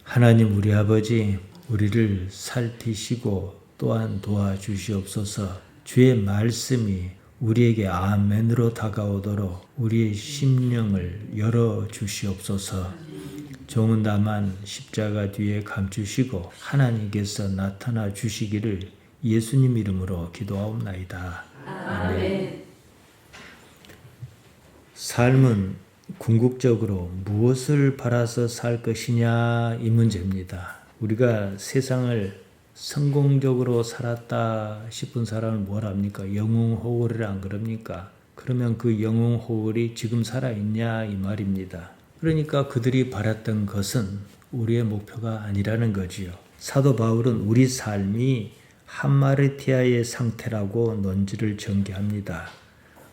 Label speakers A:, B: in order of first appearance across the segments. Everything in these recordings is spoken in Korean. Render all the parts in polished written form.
A: 하나님 우리 아버지, 우리를 살피시고 또한 도와주시옵소서. 주의 말씀이 우리에게 아멘으로 다가오도록 우리의 심령을 열어주시옵소서. 종은 다만 십자가 뒤에 감추시고 하나님께서 나타나 주시기를 예수님 이름으로 기도하옵나이다. 아멘. 삶은 궁극적으로 무엇을 바라서 살 것이냐 이 문제입니다. 우리가 세상을 성공적으로 살았다 싶은 사람은 뭘 합니까? 영웅호월이라 안 그럽니까? 그러면 그 영웅호월이 지금 살아있냐 이 말입니다. 그러니까 그들이 바랐던 것은 우리의 목표가 아니라는 거지요. 사도 바울은 우리 삶이 하마르티아의 상태라고 논지를 전개합니다.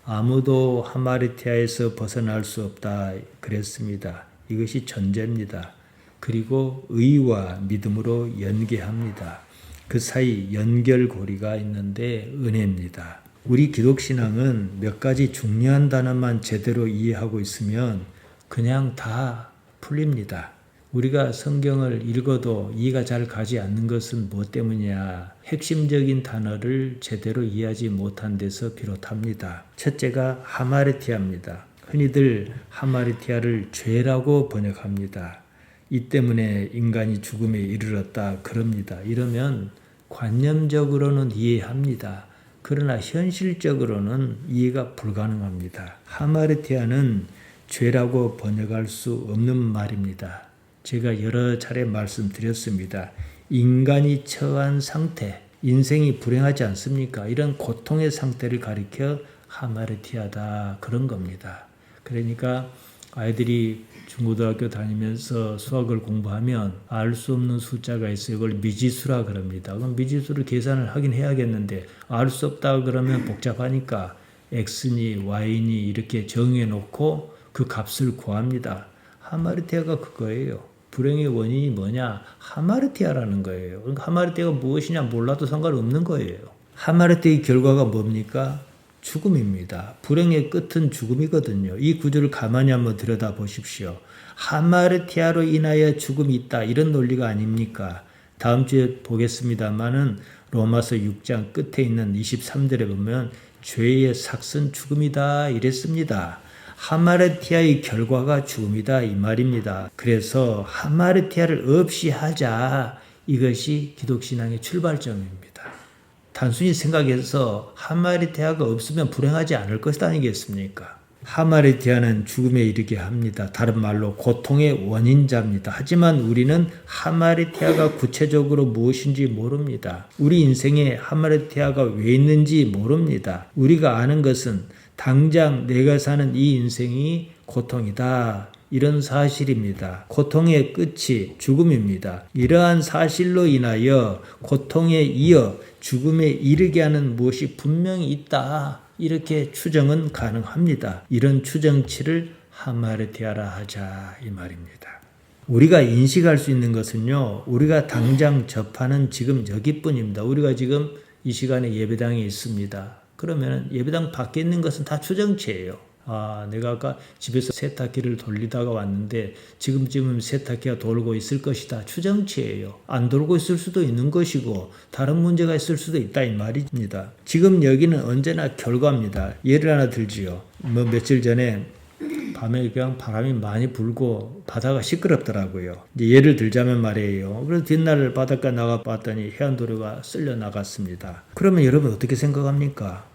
A: 아무도 하마르티아에서 벗어날 수 없다 그랬습니다. 이것이 전제입니다. 그리고 의와 믿음으로 연계합니다. 그 사이 연결고리가 있는데 은혜입니다. 우리 기독신앙은 몇 가지 중요한 단어만 제대로 이해하고 있으면 그냥 다 풀립니다. 우리가 성경을 읽어도 이해가 잘 가지 않는 것은 무엇 때문이냐? 핵심적인 단어를 제대로 이해하지 못한 데서 비롯합니다. 첫째가 하마르티아입니다. 흔히들 하마르티아를 죄라고 번역합니다. 이 때문에 인간이 죽음에 이르렀다 그럽니다. 이러면 관념적으로는 이해합니다. 그러나 현실적으로는 이해가 불가능합니다. 하마르티아는 죄라고 번역할 수 없는 말입니다. 제가 여러 차례 말씀드렸습니다. 인간이 처한 상태, 인생이 불행하지 않습니까? 이런 고통의 상태를 가리켜 하마르티아다 그런 겁니다. 그러니까 아이들이 중고등학교 다니면서 수학을 공부하면 알 수 없는 숫자가 있어요. 이걸 미지수라 그럽니다. 그럼 미지수를 계산을 하긴 해야겠는데 알 수 없다 그러면 복잡하니까 x니 y니 이렇게 정해 놓고 그 값을 구합니다. 하마르티아가 그거예요. 불행의 원인이 뭐냐? 하마르티아라는 거예요. 그러니까 하마르티아가 무엇이냐 몰라도 상관없는 거예요. 하마르티아의 결과가 뭡니까? 죽음입니다. 불행의 끝은 죽음이거든요. 이 구조를 가만히 한번 들여다보십시오. 하마르티아로 인하여 죽음이 있다. 이런 논리가 아닙니까? 다음 주에 보겠습니다만은 로마서 6장 끝에 있는 23절에 보면 죄의 삭은 죽음이다 이랬습니다. 하마르티아의 결과가 죽음이다 이 말입니다. 그래서 하마르티아를 없이 하자. 이것이 기독신앙의 출발점입니다. 단순히 생각해서 하마르티아가 없으면 불행하지 않을 것이 아니겠습니까? 하마르티아는 죽음에 이르게 합니다. 다른 말로 고통의 원인자입니다. 하지만 우리는 하마르티아가 구체적으로 무엇인지 모릅니다. 우리 인생에 하마르티아가 왜 있는지 모릅니다. 우리가 아는 것은 당장 내가 사는 이 인생이 고통이다. 이런 사실입니다. 고통의 끝이 죽음입니다. 이러한 사실로 인하여 고통에 이어 죽음에 이르게 하는 무엇이 분명히 있다. 이렇게 추정은 가능합니다. 이런 추정치를 하마르티아라 하자 이 말입니다. 우리가 인식할 수 있는 것은요. 우리가 당장 접하는 지금 여기뿐입니다. 우리가 지금 이 시간에 예배당에 있습니다. 그러면 예배당 밖에 있는 것은 다 추정치예요. 내가 아까 집에서 세탁기를 돌리다가 왔는데 지금쯤은 세탁기가 돌고 있을 것이다. 추정치예요. 안 돌고 있을 수도 있는 것이고 다른 문제가 있을 수도 있다 이 말입니다. 지금 여기는 언제나 결과입니다. 예를 하나 들지요. 며칠 전에 밤에 그냥 바람이 많이 불고 바다가 시끄럽더라고요. 이제 예를 들자면 말이에요. 그래서 뒷날 바닷가 나가 봤더니 해안도로가 쓸려 나갔습니다. 그러면 여러분 어떻게 생각합니까?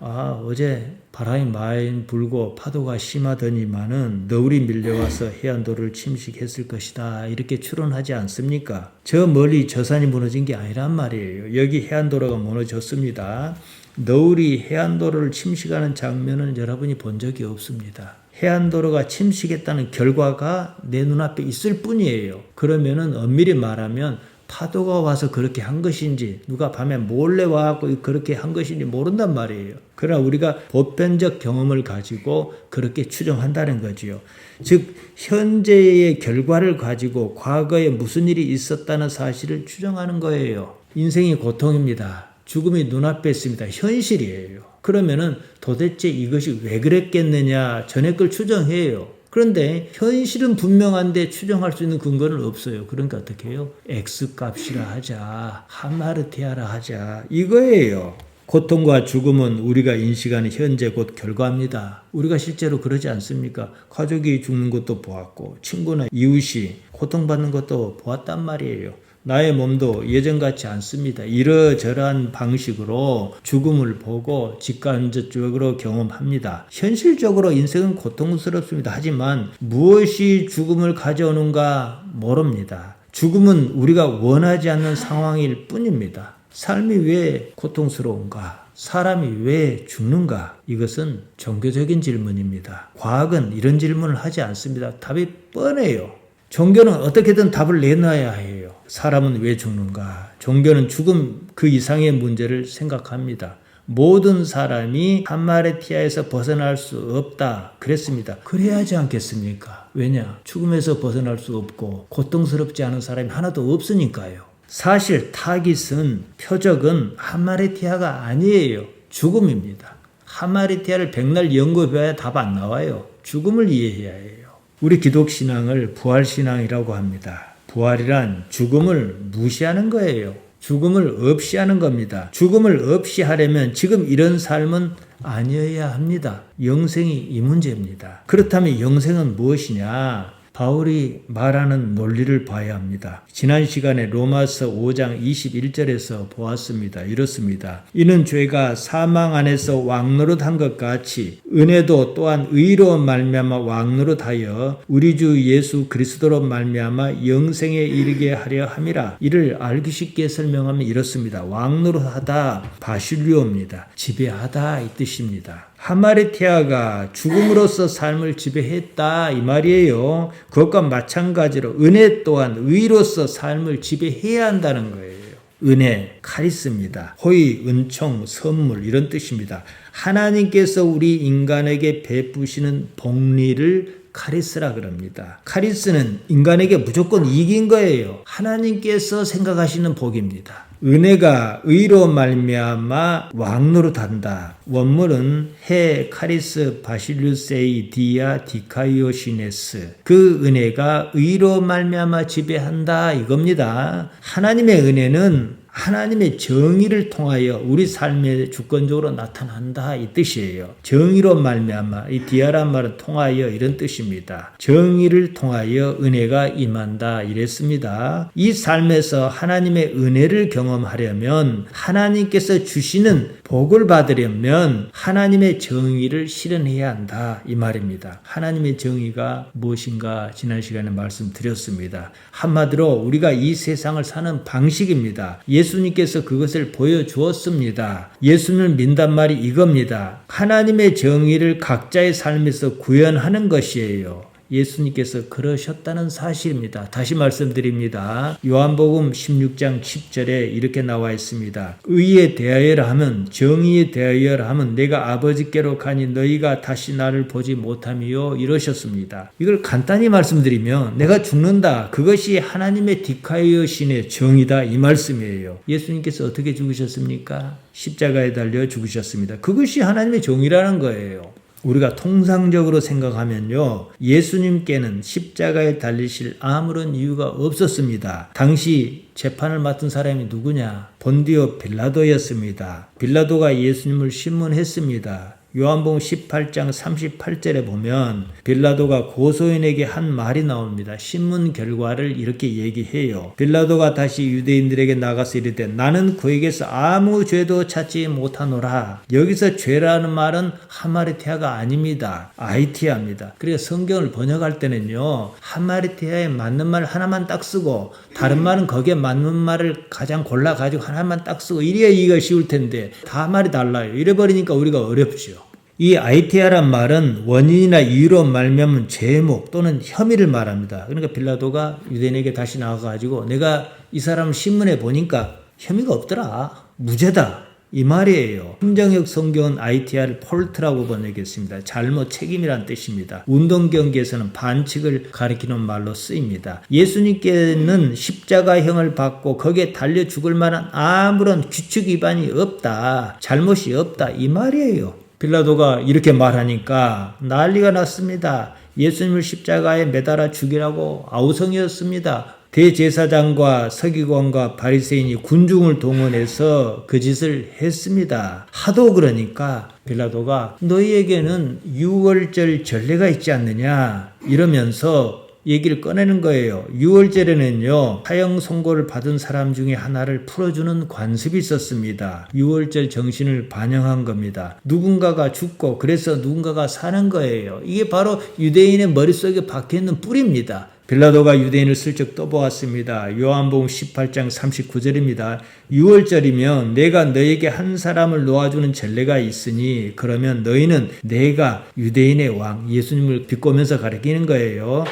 A: 어제 바람이 많이 불고 파도가 심하더니만은 너울이 밀려와서 해안도로를 침식했을 것이다. 이렇게 추론하지 않습니까? 저 멀리 저 산이 무너진 게 아니란 말이에요. 여기 해안도로가 무너졌습니다. 너울이 해안도로를 침식하는 장면은 여러분이 본 적이 없습니다. 해안도로가 침식했다는 결과가 내 눈앞에 있을 뿐이에요. 그러면은 엄밀히 말하면 파도가 와서 그렇게 한 것인지 누가 밤에 몰래 와갖고 그렇게 한 것인지 모른단 말이에요. 그러나 우리가 보편적 경험을 가지고 그렇게 추정한다는 거지요. 즉 현재의 결과를 가지고 과거에 무슨 일이 있었다는 사실을 추정하는 거예요. 인생이 고통입니다. 죽음이 눈앞에 있습니다. 현실이에요. 그러면은 도대체 이것이 왜 그랬겠느냐 전에 걸 추정해요. 그런데 현실은 분명한데 추정할 수 있는 근거는 없어요. 그러니까 어떻게 해요? X값이라 하자, 하마르티아라 하자, 이거예요. 고통과 죽음은 우리가 인식하는 현재 곧 결과입니다. 우리가 실제로 그러지 않습니까? 가족이 죽는 것도 보았고 친구나 이웃이 고통받는 것도 보았단 말이에요. 나의 몸도 예전 같지 않습니다. 이러저러한 방식으로 죽음을 보고 직간접적으로 경험합니다. 현실적으로 인생은 고통스럽습니다. 하지만 무엇이 죽음을 가져오는가 모릅니다. 죽음은 우리가 원하지 않는 상황일 뿐입니다. 삶이 왜 고통스러운가? 사람이 왜 죽는가? 이것은 종교적인 질문입니다. 과학은 이런 질문을 하지 않습니다. 답이 뻔해요. 종교는 어떻게든 답을 내놔야 해요. 사람은 왜 죽는가? 종교는 죽음 그 이상의 문제를 생각합니다. 모든 사람이 하마르티아에서 벗어날 수 없다 그랬습니다. 그래야 하지 않겠습니까? 왜냐? 죽음에서 벗어날 수 없고 고통스럽지 않은 사람이 하나도 없으니까요. 사실 타깃은 표적은 하마르티아가 아니에요. 죽음입니다. 하마르티아를 백날 연구해봐야 답 안 나와요. 죽음을 이해해야 해요. 우리 기독신앙을 부활신앙이라고 합니다. 부활이란 죽음을 무시하는 거예요. 죽음을 없이 하는 겁니다. 죽음을 없이 하려면 지금 이런 삶은 아니어야 합니다. 영생이 이 문제입니다. 그렇다면 영생은 무엇이냐? 바울이 말하는 논리를 봐야 합니다. 지난 시간에 로마서 5장 21절에서 보았습니다. 이렇습니다. 이는 죄가 사망 안에서 왕노릇한 것 같이 은혜도 또한 의로 말미암아 왕노릇하여 우리 주 예수 그리스도로 말미암아 영생에 이르게 하려 함이라. 이를 알기 쉽게 설명하면 이렇습니다. 왕노릇하다 바실류어입니다. 지배하다 이 뜻입니다. 하마르티아가 죽음으로써 삶을 지배했다 이 말이에요. 그것과 마찬가지로 은혜 또한 의로서 삶을 지배해야 한다는 거예요. 은혜, 카리스입니다. 호의, 은총, 선물 이런 뜻입니다. 하나님께서 우리 인간에게 베푸시는 복리를 카리스라 그럽니다. 카리스는 인간에게 무조건 이긴 거예요. 하나님께서 생각하시는 복입니다. 은혜가 의로 말미암아 왕노릇한다. 원문은 헤 카리스 바실루세이 디아 디카이오시네스. 그 은혜가 의로 말미암아 지배한다 이겁니다. 하나님의 은혜는 하나님의 정의를 통하여 우리 삶에 주권적으로 나타난다 이 뜻이에요. 정의로 말미암아 이 디아란 말은 통하여 이런 뜻입니다. 정의를 통하여 은혜가 임한다 이랬습니다. 이 삶에서 하나님의 은혜를 경험하려면 하나님께서 주시는 복을 받으려면 하나님의 정의를 실현해야 한다 이 말입니다. 하나님의 정의가 무엇인가 지난 시간에 말씀드렸습니다. 한마디로 우리가 이 세상을 사는 방식입니다. 예수님께서 그것을 보여주었습니다. 예수님을 믿는단 말이 이겁니다. 하나님의 정의를 각자의 삶에서 구현하는 것이에요. 예수님께서 그러셨다는 사실입니다. 다시 말씀드립니다. 요한복음 16장 10절에 이렇게 나와 있습니다. 의에 대하여라 하면 정의에 대하여라 하면 내가 아버지께로 가니 너희가 다시 나를 보지 못함이요 이러셨습니다. 이걸 간단히 말씀드리면 내가 죽는다. 그것이 하나님의 디카이오신의 정의다 이 말씀이에요. 예수님께서 어떻게 죽으셨습니까? 십자가에 달려 죽으셨습니다. 그것이 하나님의 정의라는 거예요. 우리가 통상적으로 생각하면요. 예수님께는 십자가에 달리실 아무런 이유가 없었습니다. 당시 재판을 맡은 사람이 누구냐? 본디오 빌라도였습니다. 빌라도가 예수님을 신문했습니다. 요한복음 18장 38절에 보면 빌라도가 고소인에게 한 말이 나옵니다. 신문 결과를 이렇게 얘기해요. 빌라도가 다시 유대인들에게 나가서 이르되 나는 그에게서 아무 죄도 찾지 못하노라. 여기서 죄라는 말은 하마르티아가 아닙니다. 아이티아입니다. 그래서 성경을 번역할 때는요. 하마르티아에 맞는 말 하나만 딱 쓰고 다른 말은 거기에 맞는 말을 가장 골라가지고 하나만 딱 쓰고 이래야 이해가 쉬울 텐데 다 말이 달라요. 이래버리니까 우리가 어렵죠. 이 아이티아란 말은 원인이나 이유로 말미암은 제목 또는 혐의를 말합니다. 그러니까 빌라도가 유대인에게 다시 나와가지고 내가 이 사람을 신문해 보니까 혐의가 없더라. 무죄다. 이 말이에요. 행정역 성경은 아이티아를 폴트라고 번역했습니다. 잘못 책임이란 뜻입니다. 운동경기에서는 반칙을 가리키는 말로 쓰입니다. 예수님께는 십자가형을 받고 거기에 달려 죽을 만한 아무런 규칙 위반이 없다. 잘못이 없다. 이 말이에요. 빌라도가 이렇게 말하니까 난리가 났습니다. 예수님을 십자가에 매달아 죽이라고 아우성이었습니다. 대제사장과 서기관과 바리새인이 군중을 동원해서 그 짓을 했습니다. 하도 그러니까 빌라도가 너희에게는 유월절 전례가 있지 않느냐 이러면서 얘기를 꺼내는 거예요. 유월절에는요, 사형 선고를 받은 사람 중에 하나를 풀어주는 관습이 있었습니다. 유월절 정신을 반영한 겁니다. 누군가가 죽고 그래서 누군가가 사는 거예요. 이게 바로 유대인의 머릿속에 박혀있는 뿌리입니다. 빌라도가 유대인을 슬쩍 떠보았습니다. 요한복음 18장 39절입니다. 6월절이면 내가 너에게 한 사람을 놓아주는 전례가 있으니 그러면 너희는 내가 유대인의 왕 예수님을 비꼬면서 가리키는 거예요.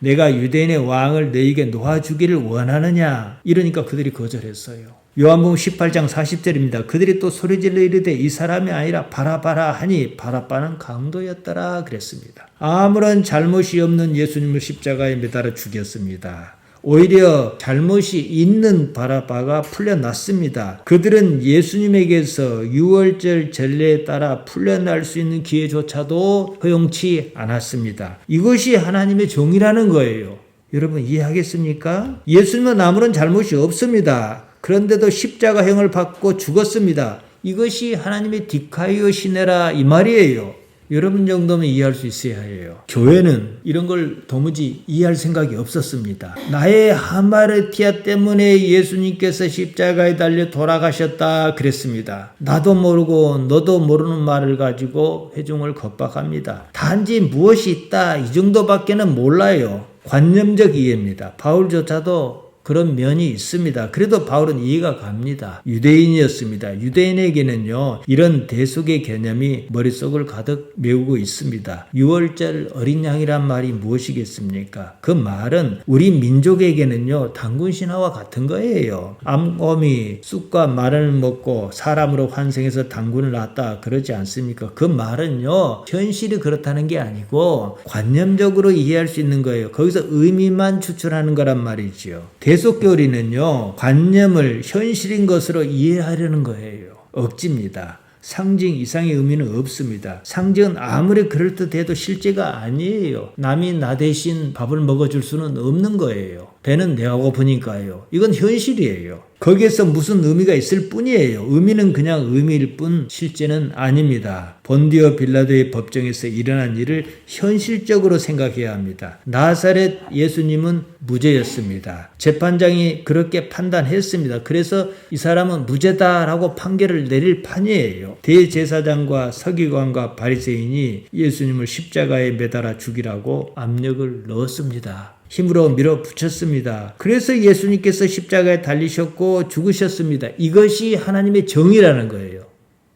A: 내가 유대인의 왕을 너희에게 놓아주기를 원하느냐? 이러니까 그들이 거절했어요. 요한복음 18장 40절입니다. 그들이 또 소리질러 이르되 이 사람이 아니라 바라바라 하니 바라바는 강도였더라 그랬습니다. 아무런 잘못이 없는 예수님을 십자가에 매달아 죽였습니다. 오히려 잘못이 있는 바라바가 풀려났습니다. 그들은 예수님에게서 유월절 전례에 따라 풀려날 수 있는 기회조차도 허용치 않았습니다. 이것이 하나님의 정의라는 거예요. 여러분 이해하겠습니까? 예수님은 아무런 잘못이 없습니다. 그런데도 십자가형을 받고 죽었습니다. 이것이 하나님의 디카이오 시네라 이 말이에요. 여러분 정도면 이해할 수 있어야 해요. 교회는 이런 걸 도무지 이해할 생각이 없었습니다. 나의 하마르티아 때문에 예수님께서 십자가에 달려 돌아가셨다 그랬습니다. 나도 모르고 너도 모르는 말을 가지고 회중을 겁박합니다. 단지 무엇이 있다 이 정도밖에는 몰라요. 관념적 이해입니다. 바울조차도 그런 면이 있습니다. 그래도 바울은 이해가 갑니다. 유대인이었습니다. 유대인에게는요, 이런 대속의 개념이 머릿속을 가득 메우고 있습니다. 유월절 어린 양이란 말이 무엇이겠습니까? 그 말은 우리 민족에게는요, 단군 신화와 같은 거예요. 암곰이 쑥과 마른을 먹고 사람으로 환생해서 단군을 낳았다 그러지 않습니까? 그 말은요, 현실이 그렇다는 게 아니고 관념적으로 이해할 수 있는 거예요. 거기서 의미만 추출하는 거란 말이지요. 대속교리는요, 관념을 현실인 것으로 이해하려는 거예요. 억지입니다. 상징 이상의 의미는 없습니다. 상징은 아무리 그럴듯해도 실제가 아니에요. 남이 나 대신 밥을 먹어줄 수는 없는 거예요. 배는 내가 고프니까요. 이건 현실이에요. 거기에서 무슨 의미가 있을 뿐이에요. 의미는 그냥 의미일 뿐 실제는 아닙니다. 본디오 빌라도의 법정에서 일어난 일을 현실적으로 생각해야 합니다. 나사렛 예수님은 무죄였습니다. 재판장이 그렇게 판단했습니다. 그래서 이 사람은 무죄다라고 판결을 내릴 판이에요. 대제사장과 서기관과 바리새인이 예수님을 십자가에 매달아 죽이라고 압력을 넣었습니다. 힘으로 밀어붙였습니다. 그래서 예수님께서 십자가에 달리셨고 죽으셨습니다. 이것이 하나님의 정의라는 거예요.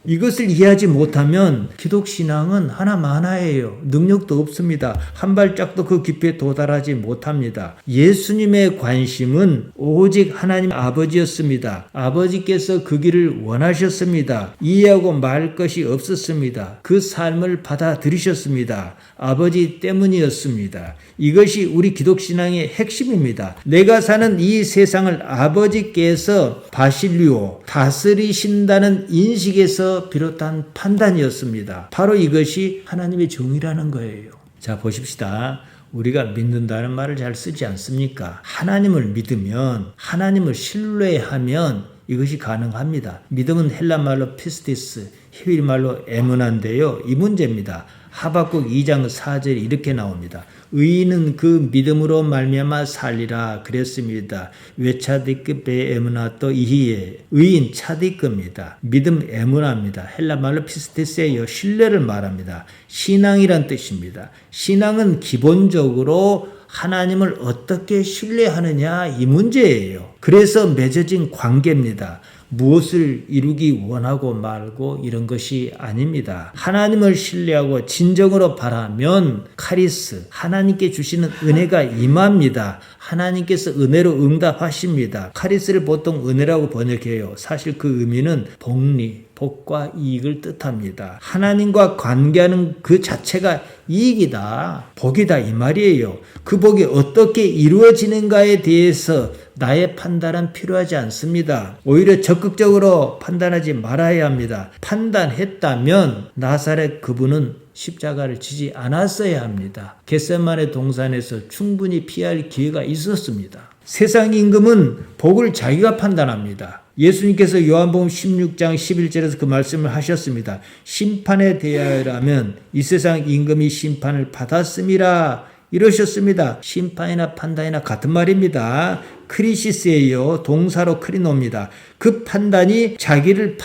A: 이것을 이해하지 못하면 기독신앙은 하나만하예요. 능력도 없습니다. 한 발짝도 그 깊이에 도달하지 못합니다. 예수님의 관심은 오직 하나님 아버지였습니다. 아버지께서 그 길을 원하셨습니다. 이해하고 말 것이 없었습니다. 그 삶을 받아들이셨습니다. 아버지 때문이었습니다. 이것이 우리 기독신앙의 핵심입니다. 내가 사는 이 세상을 아버지께서 바실리오 다스리신다는 인식에서 비롯한 판단이었습니다. 바로 이것이 하나님의 정의라는 거예요. 자, 보십시다. 우리가 믿는다는 말을 잘 쓰지 않습니까? 하나님을 믿으면, 하나님을 신뢰하면 이것이 가능합니다. 믿음은 헬라말로 피스티스, 히브리말로 에무나인데요. 이 문제입니다. 하박국 2장 4절이 이렇게 나옵니다. 의인은 그 믿음으로 말미암아 살리라 그랬습니다. 외차디크 베에무나또 이히에 의인 차디크입니다. 믿음 에무나입니다. 헬라말로 피스테스예요. 신뢰를 말합니다. 신앙이란 뜻입니다. 신앙은 기본적으로 하나님을 어떻게 신뢰하느냐 이 문제예요. 그래서 맺어진 관계입니다. 무엇을 이루기 원하고 말고 이런 것이 아닙니다. 하나님을 신뢰하고 진정으로 바라면 카리스, 하나님께 주시는 은혜가 임합니다. 하나님께서 은혜로 응답하십니다. 카리스를 보통 은혜라고 번역해요. 사실 그 의미는 복리, 복과 이익을 뜻합니다. 하나님과 관계하는 그 자체가 이익이다, 복이다 이 말이에요. 그 복이 어떻게 이루어지는가에 대해서 나의 판단은 필요하지 않습니다. 오히려 적극적으로 판단하지 말아야 합니다. 판단했다면 나사렛 그분은 십자가를 지지 않았어야 합니다. 겟세마네 동산에서 충분히 피할 기회가 있었습니다. 세상 임금은 복을 자기가 판단합니다. 예수님께서 요한복음 16장 11절에서 그 말씀을 하셨습니다. 심판에 대하여라면 이 세상 임금이 심판을 받았음이라 이러셨습니다. 심판이나 판단이나 같은 말입니다. 크리시스예요. 동사로 크리노입니다. 그 판단이 자기를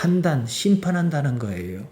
A: 심판한다는 거예요.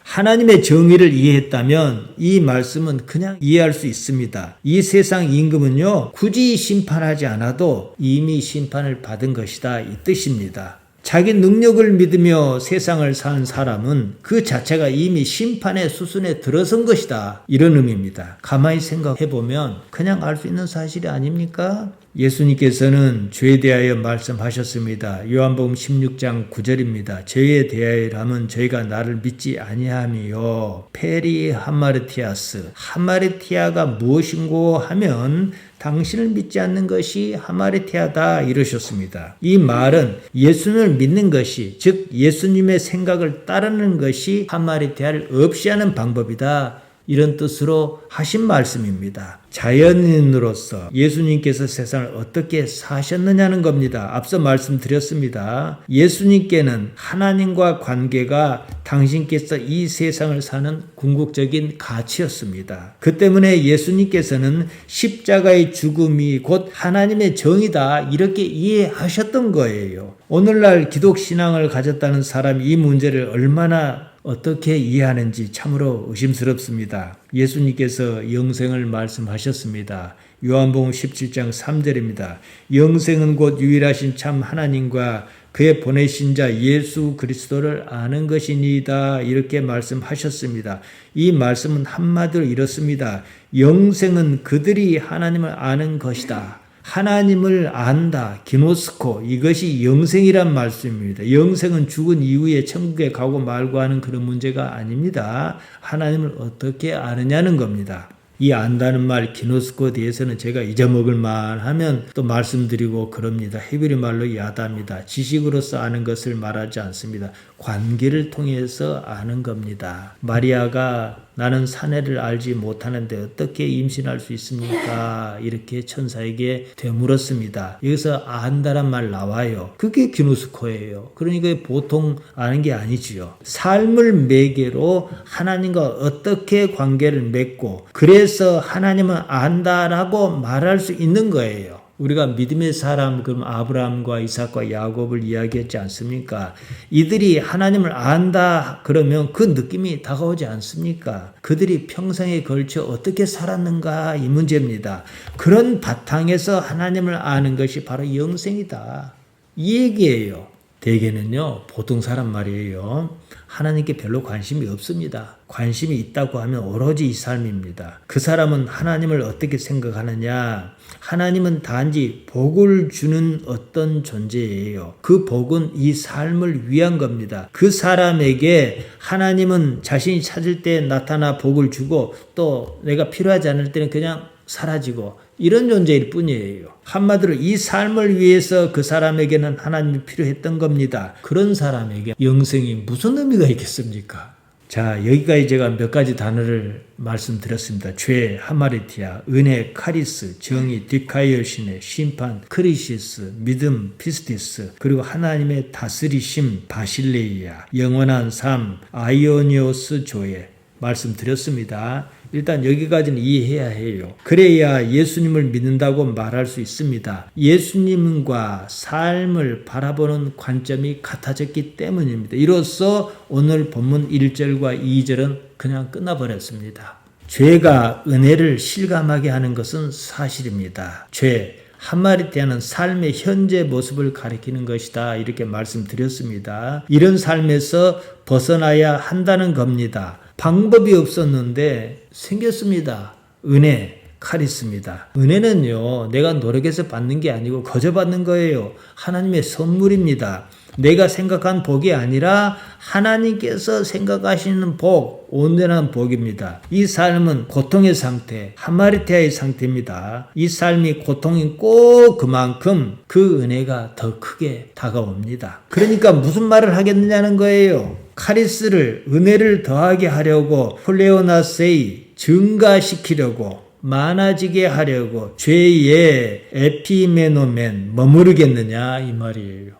A: 하나님의 정의를 이해했다면 이 말씀은 그냥 이해할 수 있습니다. 이 세상 임금은요, 굳이 심판하지 않아도 이미 심판을 받은 것이다 이 뜻입니다. 자기 능력을 믿으며 세상을 산 사람은 그 자체가 이미 심판의 수순에 들어선 것이다 이런 의미입니다. 가만히 생각해보면 그냥 알 수 있는 사실이 아닙니까? 예수님께서는 죄에 대하여 말씀하셨습니다. 요한복음 16장 9절입니다. 죄에 대하여라면 저희가 나를 믿지 아니함이요. 페리 하마르티아스. 하마르티아가 무엇인고 하면 당신을 믿지 않는 것이 하마르티아다 이러셨습니다. 이 말은 예수님을 믿는 것이, 즉 예수님의 생각을 따르는 것이 하마르티아를 없이 하는 방법이다. 이런 뜻으로 하신 말씀입니다. 자연인으로서 예수님께서 세상을 어떻게 사셨느냐는 겁니다. 앞서 말씀드렸습니다. 예수님께는 하나님과 관계가 당신께서 이 세상을 사는 궁극적인 가치였습니다. 그 때문에 예수님께서는 십자가의 죽음이 곧 하나님의 정의다 이렇게 이해하셨던 거예요. 오늘날 기독신앙을 가졌다는 사람이 이 문제를 얼마나 어떻게 이해하는지 참으로 의심스럽습니다. 예수님께서 영생을 말씀하셨습니다. 요한복음 17장 3절입니다. 영생은 곧 유일하신 참 하나님과 그의 보내신 자 예수 그리스도를 아는 것이니이다 이렇게 말씀하셨습니다. 이 말씀은 한마디로 이렇습니다. 영생은 그들이 하나님을 아는 것이다. 하나님을 안다, 기노스코, 이것이 영생이란 말씀입니다. 영생은 죽은 이후에 천국에 가고 말고 하는 그런 문제가 아닙니다. 하나님을 어떻게 아느냐는 겁니다. 이 안다는 말 기노스코에 대해서는 제가 잊어먹을 만하면 또 말씀드리고 그럽니다. 히브리 말로 야다입니다. 지식으로서 아는 것을 말하지 않습니다. 관계를 통해서 아는 겁니다. 마리아가 나는 사내를 알지 못하는데 어떻게 임신할 수 있습니까? 이렇게 천사에게 되물었습니다. 여기서 안다란 말 나와요. 그게 기노스코예요. 그러니까 보통 아는 게 아니지요. 삶을 매개로 하나님과 어떻게 관계를 맺고 그래서 하나님은 안다라고 말할 수 있는 거예요. 우리가 믿음의 사람, 그럼 아브라함과 이삭과 야곱을 이야기했지 않습니까? 이들이 하나님을 안다 그러면 그 느낌이 다가오지 않습니까? 그들이 평생에 걸쳐 어떻게 살았는가 이 문제입니다. 그런 바탕에서 하나님을 아는 것이 바로 영생이다. 이 얘기예요. 대개는요, 보통 사람 말이에요. 하나님께 별로 관심이 없습니다. 관심이 있다고 하면 오로지 이 삶입니다. 그 사람은 하나님을 어떻게 생각하느냐? 하나님은 단지 복을 주는 어떤 존재예요. 그 복은 이 삶을 위한 겁니다. 그 사람에게 하나님은 자신이 찾을 때 나타나 복을 주고 또 내가 필요하지 않을 때는 그냥 사라지고 이런 존재일 뿐이에요. 한마디로 이 삶을 위해서 그 사람에게는 하나님이 필요했던 겁니다. 그런 사람에게 영생이 무슨 의미가 있겠습니까? 자, 여기까지 제가 몇 가지 단어를 말씀드렸습니다. 죄, 하마르티아, 은혜, 카리스, 정의, 디카이어시네, 심판, 크리시스, 믿음, 피스티스, 그리고 하나님의 다스리심, 바실레이아, 영원한 삶, 아이오니오스 조에 말씀드렸습니다. 일단 여기까지는 이해해야 해요. 그래야 예수님을 믿는다고 말할 수 있습니다. 예수님과 삶을 바라보는 관점이 같아졌기 때문입니다. 이로써 오늘 본문 1절과 2절은 그냥 끝나버렸습니다. 죄가 은혜를 실감하게 하는 것은 사실입니다. 죄, 하마르티아는 삶의 현재 모습을 가리키는 것이다. 이렇게 말씀드렸습니다. 이런 삶에서 벗어나야 한다는 겁니다. 방법이 없었는데 생겼습니다. 은혜, 카리스입니다. 은혜는요, 내가 노력해서 받는 게 아니고 거저 받는 거예요. 하나님의 선물입니다. 내가 생각한 복이 아니라 하나님께서 생각하시는 복, 온전한 복입니다. 이 삶은 고통의 상태, 하마르티아의 상태입니다. 이 삶이 고통인 꼭 그만큼 그 은혜가 더 크게 다가옵니다. 그러니까 무슨 말을 하겠느냐는 거예요. 카리스를 은혜를 더하게 하려고 폴레오나세이 증가시키려고 많아지게 하려고 죄의 에피메노멘 머무르겠느냐 이 말이에요.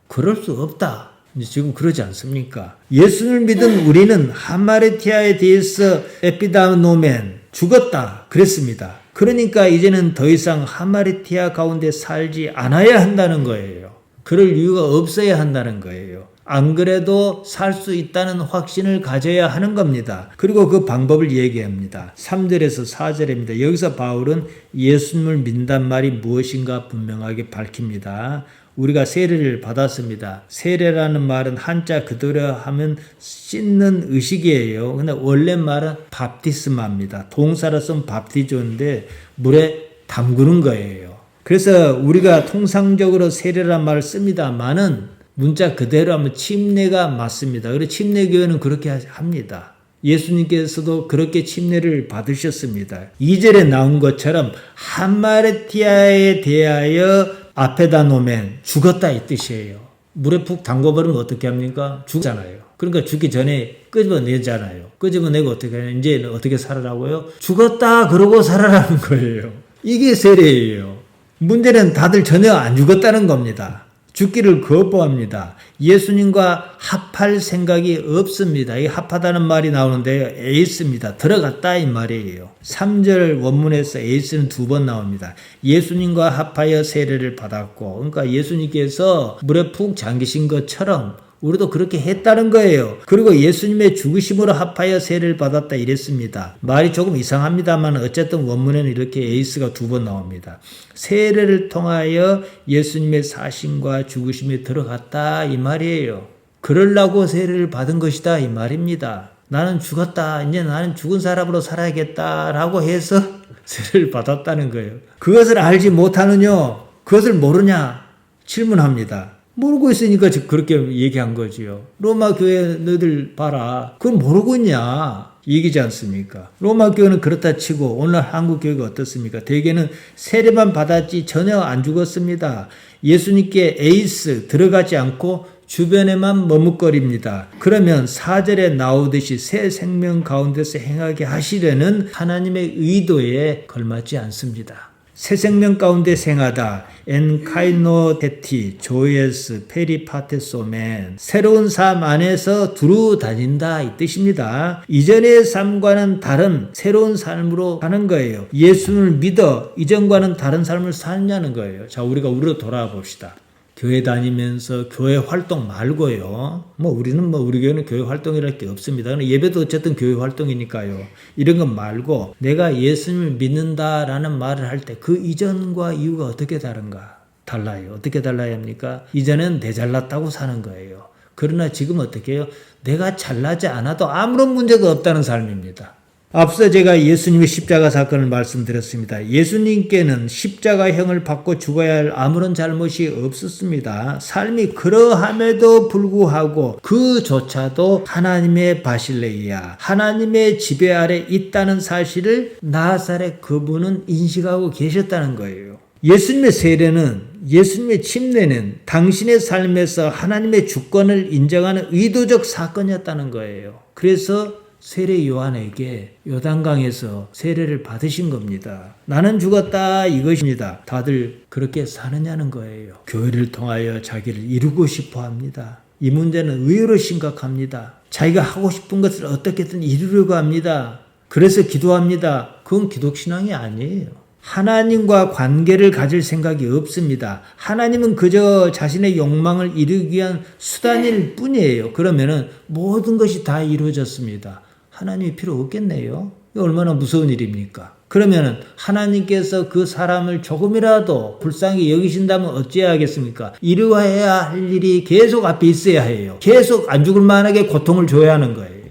A: 그럴 수 없다. 지금 그러지 않습니까? 예수를 믿은 우리는 하마르티아에 대해서 에피다노멘 죽었다 그랬습니다. 그러니까 이제는 더 이상 하마르티아 가운데 살지 않아야 한다는 거예요. 그럴 이유가 없어야 한다는 거예요. 안 그래도 살 수 있다는 확신을 가져야 하는 겁니다. 그리고 그 방법을 얘기합니다. 3절에서 4절입니다. 여기서 바울은 예수님을 믿는단 말이 무엇인가 분명하게 밝힙니다. 우리가 세례를 받았습니다. 세례라는 말은 한자 그대로 하면 씻는 의식이에요. 근데 원래 말은 밥티스마입니다. 동사로 쓰면 밥티조인데 물에 담그는 거예요. 그래서 우리가 통상적으로 세례란 말을 씁니다만은 문자 그대로 하면 침례가 맞습니다. 그래서 침례교회는 그렇게 합니다. 예수님께서도 그렇게 침례를 받으셨습니다. 2절에 나온 것처럼 하마르티아에 대하여 아페다노멘 죽었다 이 뜻이에요. 물에 푹 담궈버리면 어떻게 합니까? 죽잖아요. 그러니까 죽기 전에 끄집어내잖아요. 끄집어내고 어떻게 하냐? 이제 어떻게 살아라고요? 죽었다 그러고 살아라는 거예요. 이게 세례예요. 문제는 다들 전혀 안 죽었다는 겁니다. 죽기를 거부합니다. 예수님과 합할 생각이 없습니다. 이 합하다는 말이 나오는데 에이스입니다. 들어갔다 이 말이에요. 3절 원문에서 에이스는 2번 나옵니다. 예수님과 합하여 세례를 받았고, 그러니까 예수님께서 물에 푹 잠기신 것처럼 우리도 그렇게 했다는 거예요. 그리고 예수님의 죽으심으로 합하여 세례를 받았다 이랬습니다. 말이 조금 이상합니다만 어쨌든 원문에는 이렇게 에이스가 2번 나옵니다. 세례를 통하여 예수님의 사심과 죽으심에 들어갔다 이 말이에요. 그러려고 세례를 받은 것이다 이 말입니다. 나는 죽었다. 이제 나는 죽은 사람으로 살아야겠다라고 해서 세례를 받았다는 거예요. 그것을 알지 못하느냐? 그것을 모르냐? 질문합니다. 모르고 있으니까 그렇게 얘기한 거지요. 로마 교회 너희들 봐라. 그걸 모르고 있냐? 얘기지 않습니까? 로마 교회는 그렇다 치고 오늘 한국 교회가 어떻습니까? 대개는 세례만 받았지 전혀 안 죽었습니다. 예수님께 에이스 들어가지 않고 주변에만 머뭇거립니다. 그러면 4절에 나오듯이 새 생명 가운데서 행하게 하시려는 하나님의 의도에 걸맞지 않습니다. 새 생명 가운데 생하다, 엔카이노테티, 조에스, 페리파테소멘, 새로운 삶 안에서 두루 다닌다 이 뜻입니다. 이전의 삶과는 다른 새로운 삶으로 사는 거예요. 예수를 믿어 이전과는 다른 삶을 사느냐는 거예요. 자, 우리가 우리로 돌아와 봅시다. 교회 다니면서 교회 활동 말고요. 우리 교회는 교회 활동이랄 게 없습니다. 예배도 어쨌든 교회 활동이니까요. 이런 것 말고 내가 예수님을 믿는다라는 말을 할 때 그 이전과 이후가 어떻게 다른가? 달라요. 어떻게 달라야 합니까? 이전에는 내 잘났다고 사는 거예요. 그러나 지금 어떻게 해요? 내가 잘나지 않아도 아무런 문제가 없다는 삶입니다. 앞서 제가 예수님의 십자가 사건을 말씀드렸습니다. 예수님께는 십자가형을 받고 죽어야 할 아무런 잘못이 없었습니다. 삶이 그러함에도 불구하고 그조차도 하나님의 바실레이아, 하나님의 지배 아래 있다는 사실을 나사렛 그분은 인식하고 계셨다는 거예요. 예수님의 세례는, 예수님의 침례는 당신의 삶에서 하나님의 주권을 인정하는 의도적 사건이었다는 거예요. 그래서 세례 요한에게 요단강에서 세례를 받으신 겁니다. 나는 죽었다 이것입니다. 다들 그렇게 사느냐는 거예요. 교회를 통하여 자기를 이루고 싶어 합니다. 이 문제는 의외로 심각합니다. 자기가 하고 싶은 것을 어떻게든 이루려고 합니다. 그래서 기도합니다. 그건 기독신앙이 아니에요. 하나님과 관계를 가질 생각이 없습니다. 하나님은 그저 자신의 욕망을 이루기 위한 수단일 뿐이에요. 그러면은 모든 것이 다 이루어졌습니다. 하나님이 필요 없겠네요. 얼마나 무서운 일입니까? 그러면은 하나님께서 그 사람을 조금이라도 불쌍히 여기신다면 어찌해야 하겠습니까? 이루어야 할 일이 계속 앞에 있어야 해요. 계속 안 죽을 만하게 고통을 줘야 하는 거예요.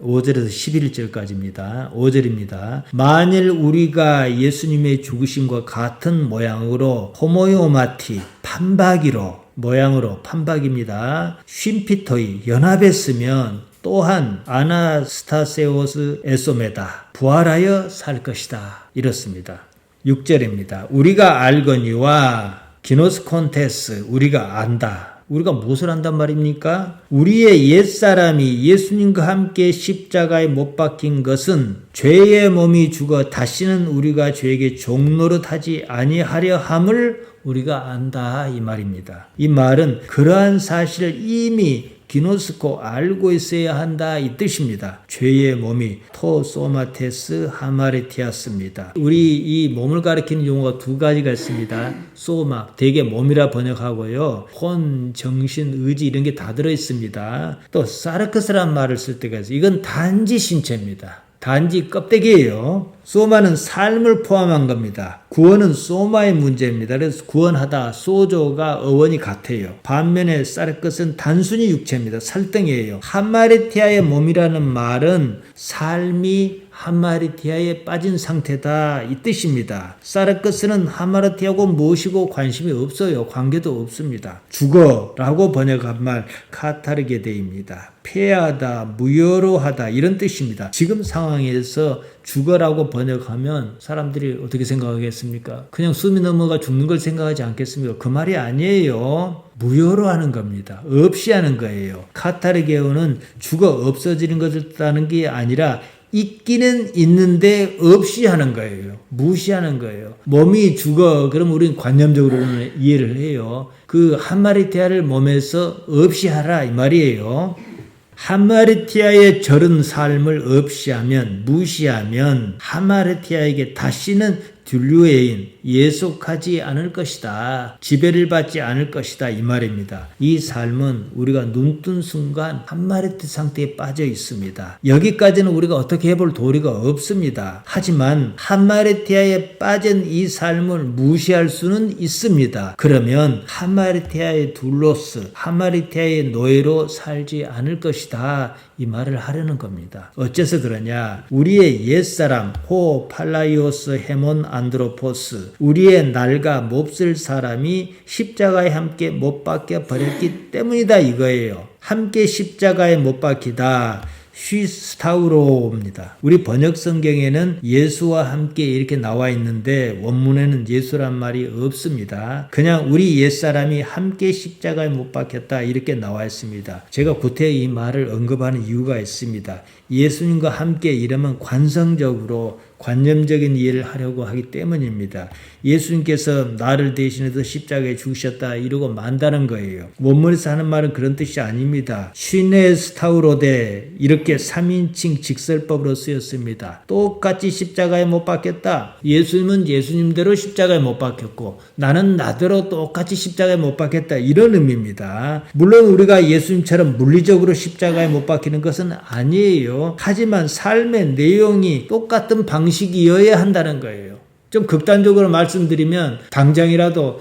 A: 5절에서 11절까지입니다. 5절입니다. 만일 우리가 예수님의 죽으심과 같은 모양으로 호모이오마티, 판박이로 모양으로 판박입니다. 쉼피토이, 연합했으면 또한 아나스타세오스 에소메다, 부활하여 살 것이다. 이렇습니다. 6절입니다. 우리가 알거니와 기노스콘테스, 우리가 안다. 우리가 무엇을 한단 말입니까? 우리의 옛사람이 예수님과 함께 십자가에 못 박힌 것은 죄의 몸이 죽어 다시는 우리가 죄에게 종노릇하지 아니하려 함을 우리가 안다 이 말입니다. 이 말은 그러한 사실을 이미 기노스코 알고 있어야 한다 이 뜻입니다. 죄의 몸이 토소마테스 하마레티아스입니다. 우리 이 몸을 가리키는 용어가 두 가지가 있습니다. 소마, 대개 몸이라 번역하고요. 혼, 정신, 의지 이런 게 다 들어있습니다. 또 사르크스란 말을 쓸 때가 있어요. 이건 단지 신체입니다. 단지 껍데기예요. 소마는 삶을 포함한 겁니다. 구원은 소마의 문제입니다. 그래서 구원하다 소조가 어원이 같아요. 반면에 사르크스는 단순히 육체입니다. 살덩이에요. 하마레티아의 몸이라는 말은 삶이 하마르티아에 빠진 상태다 이 뜻입니다. 사르크스는 하마르티아고 무엇이고 관심이 없어요. 관계도 없습니다. 죽어라고 번역한 말 카타르게데입니다. 폐하다, 무효로하다 이런 뜻입니다. 지금 상황에서 죽어라고 번역하면 사람들이 어떻게 생각하겠습니까? 그냥 숨이 넘어가 죽는 걸 생각하지 않겠습니까? 그 말이 아니에요. 무효로 하는 겁니다. 없이 하는 거예요. 카타르게오는 죽어 없어지는 것을 뜻하는 게 아니라 있기는 있는데 없이 하는 거예요. 무시하는 거예요. 몸이 죽어 그럼 우리는 관념적으로는 이해를 해요. 그 하마르티아를 몸에서 없이 하라 이 말이에요. 하마르티아의 저른 삶을 없이 하면 무시하면 하마르티아에게 다시는 딜루에인 예속하지 않을 것이다. 지배를 받지 않을 것이다. 이 말입니다. 이 삶은 우리가 눈뜬 순간 하마르티 상태에 빠져 있습니다. 여기까지는 우리가 어떻게 해볼 도리가 없습니다. 하지만 하마르티아에 빠진 이 삶을 무시할 수는 있습니다. 그러면 하마르티아의 둘로스, 하마르티아의 노예로 살지 않을 것이다. 이 말을 하려는 겁니다. 어째서 그러냐? 우리의 옛사람 호 팔라이오스 헤몬 안드로포스 우리의 날과 몹쓸 사람이 십자가에 함께 못 박혀 버렸기 때문이다 이거예요. 함께 십자가에 못 박히다. 쉬스타우로입니다. 우리 번역 성경에는 예수와 함께 이렇게 나와 있는데 원문에는 예수란 말이 없습니다. 그냥 우리 옛사람이 함께 십자가에 못 박혔다 이렇게 나와 있습니다. 제가 구태여 이 말을 언급하는 이유가 있습니다. 예수님과 함께 이러면 관성적으로 관념적인 이해를 하려고 하기 때문입니다. 예수님께서 나를 대신해서 십자가에 죽으셨다 이러고 만다는 거예요. 원문에서 하는 말은 그런 뜻이 아닙니다. 쉬네스타우로데 이렇게 3인칭 직설법으로 쓰였습니다. 똑같이 십자가에 못 박혔다. 예수님은 예수님대로 십자가에 못 박혔고 나는 나대로 똑같이 십자가에 못 박혔다 이런 의미입니다. 물론 우리가 예수님처럼 물리적으로 십자가에 못 박히는 것은 아니에요. 하지만 삶의 내용이 똑같은 방식이어야 한다는 거예요. 좀 극단적으로 말씀드리면 당장이라도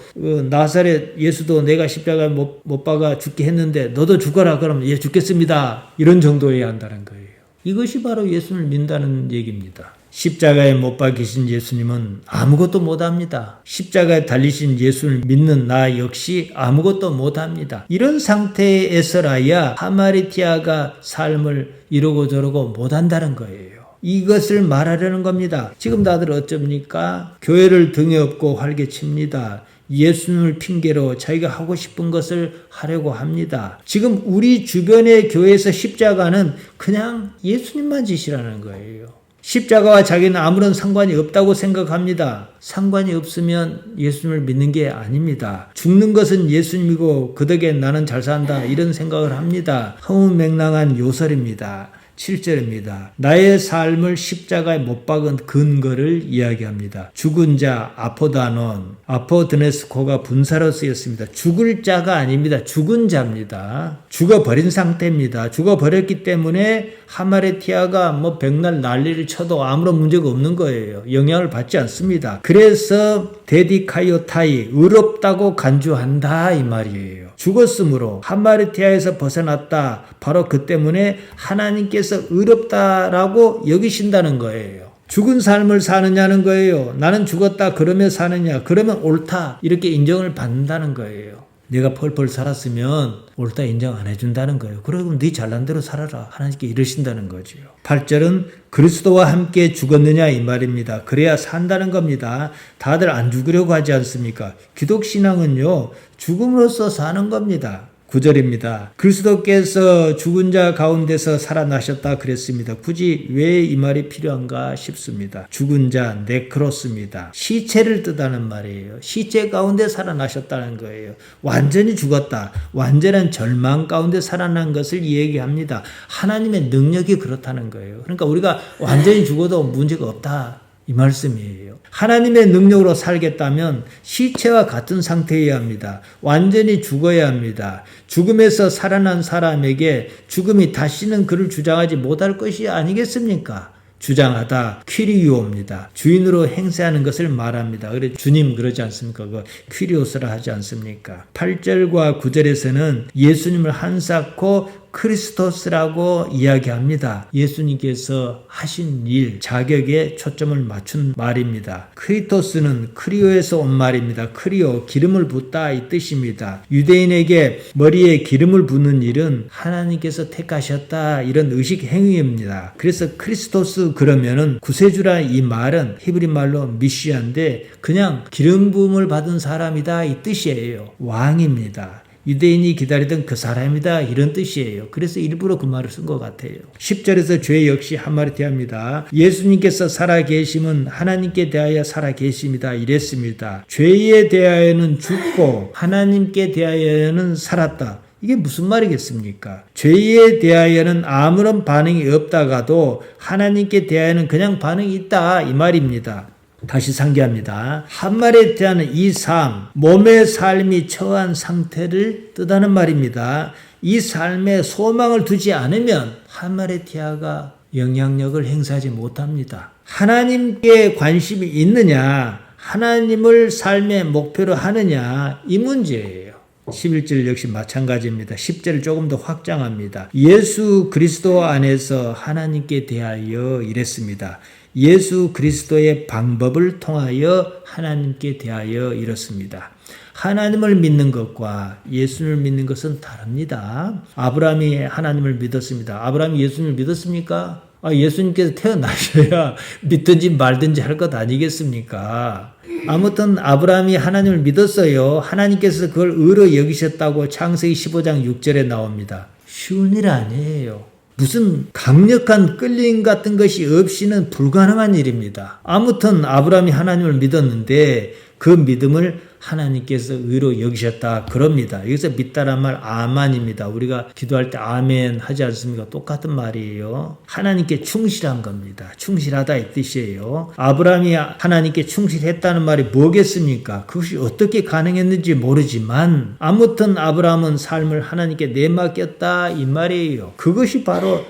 A: 나사렛 예수도 내가 십자가에 못 박아 죽게 했는데 너도 죽어라 그러면 예 죽겠습니다. 이런 정도여야 한다는 거예요. 이것이 바로 예수님을 믿는다는 얘기입니다. 십자가에 못 박히신 예수님은 아무것도 못합니다. 십자가에 달리신 예수를 믿는 나 역시 아무것도 못합니다. 이런 상태에서라야 하마르티아가 삶을 이러고 저러고 못한다는 거예요. 이것을 말하려는 겁니다. 지금 다들 어쩝니까? 교회를 등에 업고 활개칩니다. 예수님을 핑계로 자기가 하고 싶은 것을 하려고 합니다. 지금 우리 주변의 교회에서 십자가는 그냥 예수님만 지시라는 거예요. 십자가와 자기는 아무런 상관이 없다고 생각합니다. 상관이 없으면 예수님을 믿는 게 아닙니다. 죽는 것은 예수님이고 그 덕에 나는 잘 산다 이런 생각을 합니다. 허무맹랑한 요설입니다. 7절입니다. 나의 삶을 십자가에 못 박은 근거를 이야기합니다. 죽은 자 아포다논, 아포드네스코가 분사로 쓰였습니다. 죽을 자가 아닙니다. 죽은 자입니다. 죽어버린 상태입니다. 죽어버렸기 때문에 하마르티아가 뭐 백날 난리를 쳐도 아무런 문제가 없는 거예요. 영향을 받지 않습니다. 그래서 데디카이오타이 의롭다고 간주한다 이 말이에요. 죽었으므로 하마르티아에서 벗어났다. 바로 그 때문에 하나님께서 의롭다라고 여기신다는 거예요. 죽은 삶을 사느냐는 거예요. 나는 죽었다 그러면 사느냐 그러면 옳다 이렇게 인정을 받는다는 거예요. 내가 펄펄 살았으면 옳다 인정 안 해준다는 거예요. 그러면 네 잘난 대로 살아라. 하나님께 이러신다는 거죠. 8절은 그리스도와 함께 죽었느냐 이 말입니다. 그래야 산다는 겁니다. 다들 안 죽으려고 하지 않습니까? 기독신앙은요. 죽음으로써 사는 겁니다. 9절입니다. 그리스도께서 죽은 자 가운데서 살아나셨다 그랬습니다. 굳이 왜 이 말이 필요한가 싶습니다. 죽은 자 네크로스입니다. 시체를 뜻하는 말이에요. 시체 가운데 살아나셨다는 거예요. 완전히 죽었다. 완전한 절망 가운데 살아난 것을 얘기합니다. 하나님의 능력이 그렇다는 거예요. 그러니까 우리가 완전히 죽어도 문제가 없다. 이 말씀이에요. 하나님의 능력으로 살겠다면 시체와 같은 상태여야 합니다. 완전히 죽어야 합니다. 죽음에서 살아난 사람에게 죽음이 다시는 그를 주장하지 못할 것이 아니겠습니까? 주장하다 퀴리오입니다. 주인으로 행세하는 것을 말합니다. 그래 주님 그러지 않습니까? 그 퀴리오스라 하지 않습니까? 8절과 9절에서는 예수님을 한사코 크리스토스라고 이야기합니다. 예수님께서 하신 일, 자격에 초점을 맞춘 말입니다. 크리토스는 크리오에서 온 말입니다. 크리오, 기름을 붓다 이 뜻입니다. 유대인에게 머리에 기름을 붓는 일은 하나님께서 택하셨다 이런 의식 행위입니다. 그래서 크리스토스 그러면은 구세주라 이 말은 히브리 말로 미시아인데 그냥 기름 부음을 받은 사람이다 이 뜻이에요. 왕입니다. 유대인이 기다리던 그 사람이다 이런 뜻이에요. 그래서 일부러 그 말을 쓴 것 같아요. 10절에서 죄 역시 한마디합니다. 예수님께서 살아계심은 하나님께 대하여 살아계심이다 이랬습니다. 죄에 대하여는 죽고 하나님께 대하여는 살았다. 이게 무슨 말이겠습니까? 죄에 대하여는 아무런 반응이 없다가도 하나님께 대하여는 그냥 반응이 있다 이 말입니다. 다시 상기합니다. 한 말에 대한 이 삶, 몸의 삶이 처한 상태를 뜻하는 말입니다. 이 삶에 소망을 두지 않으면 하마레티아가 영향력을 행사하지 못합니다. 하나님께 관심이 있느냐, 하나님을 삶의 목표로 하느냐 이 문제예요. 11절 역시 마찬가지입니다. 10절을 조금 더 확장합니다. 예수 그리스도 안에서 하나님께 대하여 이랬습니다. 예수 그리스도의 방법을 통하여 하나님께 대하여 이렇습니다. 하나님을 믿는 것과 예수님을 믿는 것은 다릅니다. 아브라함이 하나님을 믿었습니다. 아브라함이 예수님을 믿었습니까? 예수님께서 태어나셔야 믿든지 말든지 할 것 아니겠습니까? 아무튼 아브라함이 하나님을 믿었어요. 하나님께서 그걸 의로 여기셨다고 창세기 15장 6절에 나옵니다. 쉬운 일 아니에요. 무슨 강력한 끌림 같은 것이 없이는 불가능한 일입니다. 아무튼 아브라함이 하나님을 믿었는데 그 믿음을 하나님께서 의로 여기셨다 그럽니다. 여기서 믿다란 말 아만입니다. 우리가 기도할 때 아멘 하지 않습니까? 똑같은 말이에요. 하나님께 충실한 겁니다. 충실하다 이 뜻이에요. 아브라함이 하나님께 충실했다는 말이 뭐겠습니까? 그것이 어떻게 가능했는지 모르지만 아무튼 아브라함은 삶을 하나님께 내맡겼다 이 말이에요. 그것이 바로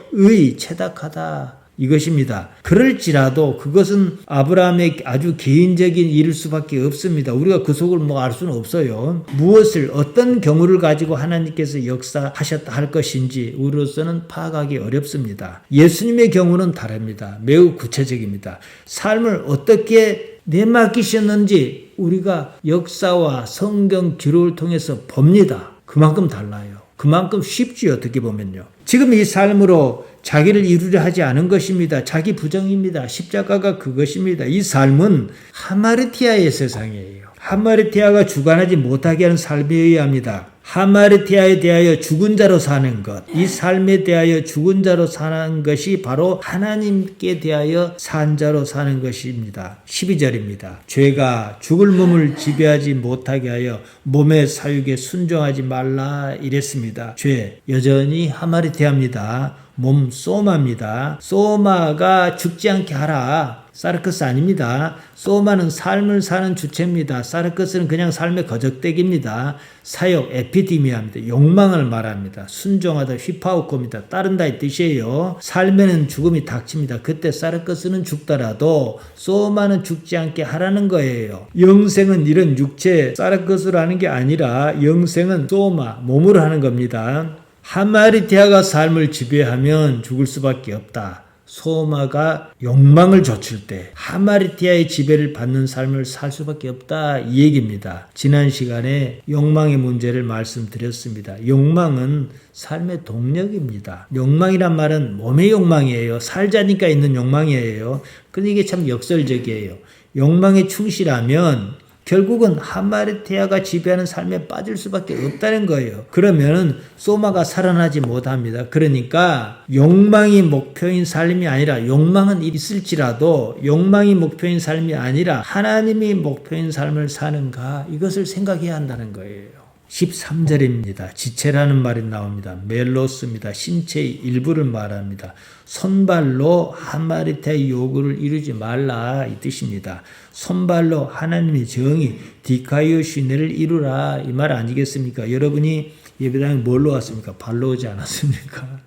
A: 체닥하다 이것입니다. 그럴지라도 그것은 아브라함의 아주 개인적인 일일 수밖에 없습니다. 우리가 그 속을 알 수는 없어요. 무엇을 어떤 경우를 가지고 하나님께서 역사하셨다 할 것인지 우리로서는 파악하기 어렵습니다. 예수님의 경우는 다릅니다. 매우 구체적입니다. 삶을 어떻게 내맡기셨는지 우리가 역사와 성경 기록을 통해서 봅니다. 그만큼 달라요. 그만큼 쉽지 어떻게 보면요. 지금 이 삶으로 자기를 이루려 하지 않은 것입니다. 자기 부정입니다. 십자가가 그것입니다. 이 삶은 하마르티아의 세상이에요. 하마르티아가 주관하지 못하게 하는 삶이어야 합니다. 하마르티아에 대하여 죽은 자로 사는 것, 이 삶에 대하여 죽은 자로 사는 것이 바로 하나님께 대하여 산 자로 사는 것입니다. 12절입니다. 죄가 죽을 몸을 지배하지 못하게 하여 몸의 사육에 순종하지 말라 이랬습니다. 죄 여전히 하마르티아입니다. 몸 소마입니다. 소마가 죽지 않게 하라. 사르크스 아닙니다. 소마는 삶을 사는 주체입니다. 사르크스는 그냥 삶의 거적대기입니다. 사욕, 에피디미아입니다. 욕망을 말합니다. 순종하다, 휘파우코입니다. 따른다 이 뜻이에요. 삶에는 죽음이 닥칩니다. 그때 사르크스는 죽더라도 소마는 죽지 않게 하라는 거예요. 영생은 이런 육체, 사르크스로 하는 게 아니라 영생은 소마, 몸으로 하는 겁니다. 하마르티아가 삶을 지배하면 죽을 수밖에 없다. 소마가 욕망을 좇을 때 하마르티아의 지배를 받는 삶을 살 수밖에 없다 이 얘기입니다. 지난 시간에 욕망의 문제를 말씀드렸습니다. 욕망은 삶의 동력입니다. 욕망이란 말은 몸의 욕망이에요. 살자니까 있는 욕망이에요. 근데 이게 참 역설적이에요. 욕망에 충실하면 결국은 하마리테아가 지배하는 삶에 빠질 수밖에 없다는 거예요. 그러면 소마가 살아나지 못합니다. 그러니까 욕망이 목표인 삶이 아니라, 욕망은 있을지라도 욕망이 목표인 삶이 아니라 하나님이 목표인 삶을 사는가, 이것을 생각해야 한다는 거예요. 13절입니다. 지체라는 말이 나옵니다. 멜로스입니다. 신체의 일부를 말합니다. 손발로 하마리테의 요구를 이루지 말라, 이 뜻입니다. 손발로 하나님의 정의 디카이오 시네를 이루라, 이 말 아니겠습니까? 여러분이 예배당에 뭘로 왔습니까? 발로 오지 않았습니까?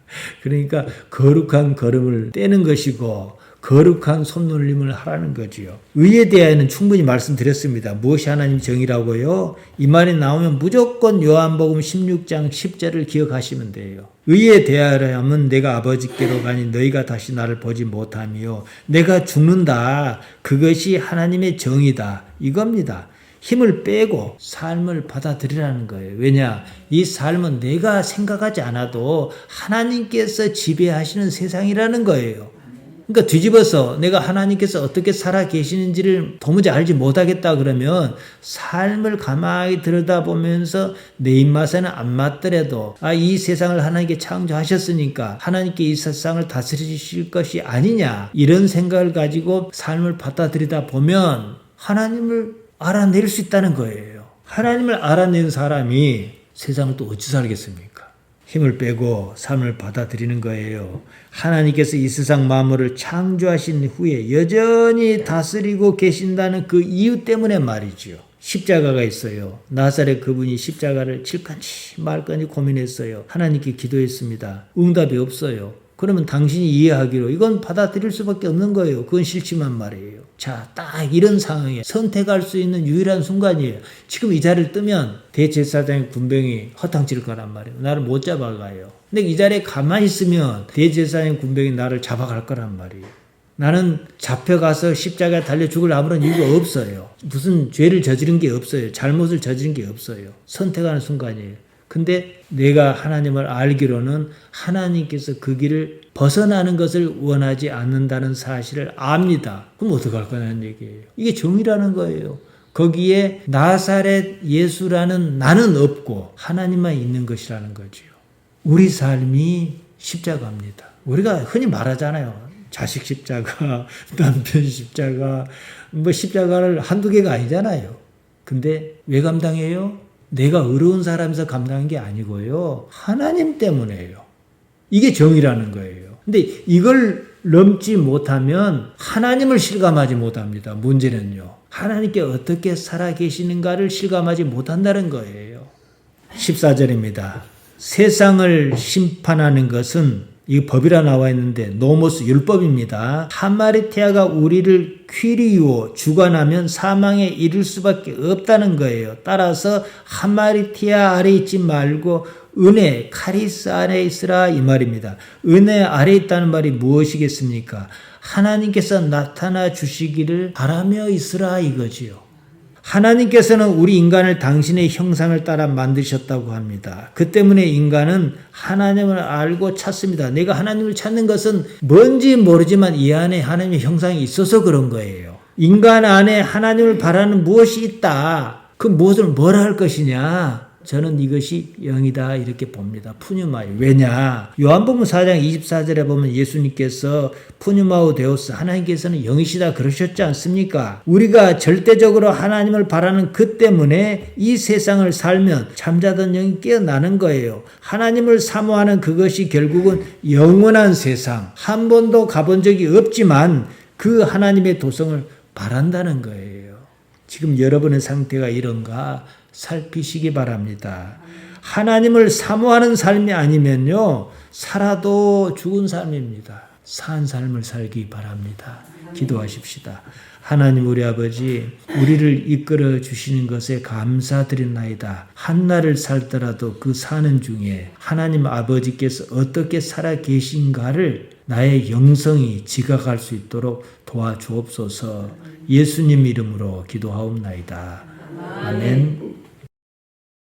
A: 그러니까 거룩한 걸음을 떼는 것이고 거룩한 손놀림을 하라는 거지요. 의에 대하여는 충분히 말씀드렸습니다. 무엇이 하나님 정의라고요? 이 말이 나오면 무조건 요한복음 16장 10절을 기억하시면 돼요. 의에 대하여면 내가 아버지께로 가니 너희가 다시 나를 보지 못하며 내가 죽는다. 그것이 하나님의 정의다. 이겁니다. 힘을 빼고 삶을 받아들이라는 거예요. 왜냐? 이 삶은 내가 생각하지 않아도 하나님께서 지배하시는 세상이라는 거예요. 그러니까 뒤집어서 내가 하나님께서 어떻게 살아 계시는지를 도무지 알지 못하겠다 그러면 삶을 가만히 들여다보면서 내 입맛에는 안 맞더라도 이 세상을 하나님께 창조하셨으니까 하나님께 이 세상을 다스리실 것이 아니냐, 이런 생각을 가지고 삶을 받아들이다 보면 하나님을 알아낼 수 있다는 거예요. 하나님을 알아낸 사람이 세상을 또 어찌 살겠습니까? 힘을 빼고 삶을 받아들이는 거예요. 하나님께서 이 세상 만물을 창조하신 후에 여전히 다스리고 계신다는 그 이유 때문에 말이죠. 십자가가 있어요. 나사렛 그분이 십자가를 칠 건지 말 건지 고민했어요. 하나님께 기도했습니다. 응답이 없어요. 그러면 당신이 이해하기로 이건 받아들일 수밖에 없는 거예요. 그건 싫지만 말이에요. 자, 딱 이런 상황에 선택할 수 있는 유일한 순간이에요. 지금 이 자리를 뜨면 대제사장의 군병이 허탕칠 거란 말이에요. 나를 못 잡아가요. 근데 이 자리에 가만히 있으면 대제사장의 군병이 나를 잡아갈 거란 말이에요. 나는 잡혀가서 십자가에 달려 죽을 아무런 이유가 없어요. 무슨 죄를 저지른 게 없어요. 잘못을 저지른 게 없어요. 선택하는 순간이에요. 근데 내가 하나님을 알기로는 하나님께서 그 길을 벗어나는 것을 원하지 않는다는 사실을 압니다. 그럼 어떡할 거냐는 얘기예요. 이게 정의라는 거예요. 거기에 나사렛 예수라는 나는 없고 하나님만 있는 것이라는 거죠. 우리 삶이 십자가입니다. 우리가 흔히 말하잖아요. 자식 십자가, 남편 십자가, 십자가를 한두 개가 아니잖아요. 근데 왜 감당해요? 내가 의로운 사람에서 감당한 게 아니고요. 하나님 때문에요. 이게 정의라는 거예요. 근데 이걸 넘지 못하면 하나님을 실감하지 못합니다. 문제는요. 하나님께 어떻게 살아 계시는가를 실감하지 못한다는 거예요. 14절입니다. 세상을 심판하는 것은 이 법이라 나와 있는데 노모스 율법입니다. 하마리테아가 우리를 퀴리오 주관하면 사망에 이를 수밖에 없다는 거예요. 따라서 하마리테아 아래 있지 말고 은혜, 카리스 아래 있으라, 이 말입니다. 은혜 아래 있다는 말이 무엇이겠습니까? 하나님께서 나타나 주시기를 바라며 있으라, 이거지요. 하나님께서는 우리 인간을 당신의 형상을 따라 만드셨다고 합니다. 그 때문에 인간은 하나님을 알고 찾습니다. 내가 하나님을 찾는 것은 뭔지 모르지만 이 안에 하나님의 형상이 있어서 그런 거예요. 인간 안에 하나님을 바라는 무엇이 있다. 그 무엇을 뭘 할 것이냐. 저는 이것이 영이다, 이렇게 봅니다. 푸뉴마이. 왜냐? 요한복음 4장 24절에 보면 예수님께서 푸뉴마오 데오스, 하나님께서는 영이시다 그러셨지 않습니까? 우리가 절대적으로 하나님을 바라는 그 때문에 이 세상을 살면 잠자던 영이 깨어나는 거예요. 하나님을 사모하는 그것이 결국은 영원한 세상, 한 번도 가본 적이 없지만 그 하나님의 도성을 바란다는 거예요. 지금 여러분의 상태가 이런가 살피시기 바랍니다. 하나님을 사모하는 삶이 아니면요, 살아도 죽은 삶입니다. 산 삶을 살기 바랍니다. 기도하십시다. 하나님 우리 아버지, 우리를 이끌어 주시는 것에 감사드리나이다. 한날을 살더라도 그 사는 중에 하나님 아버지께서 어떻게 살아 계신가를 나의 영성이 지각할 수 있도록 도와주옵소서. 예수님 이름으로 기도하옵나이다. 아멘.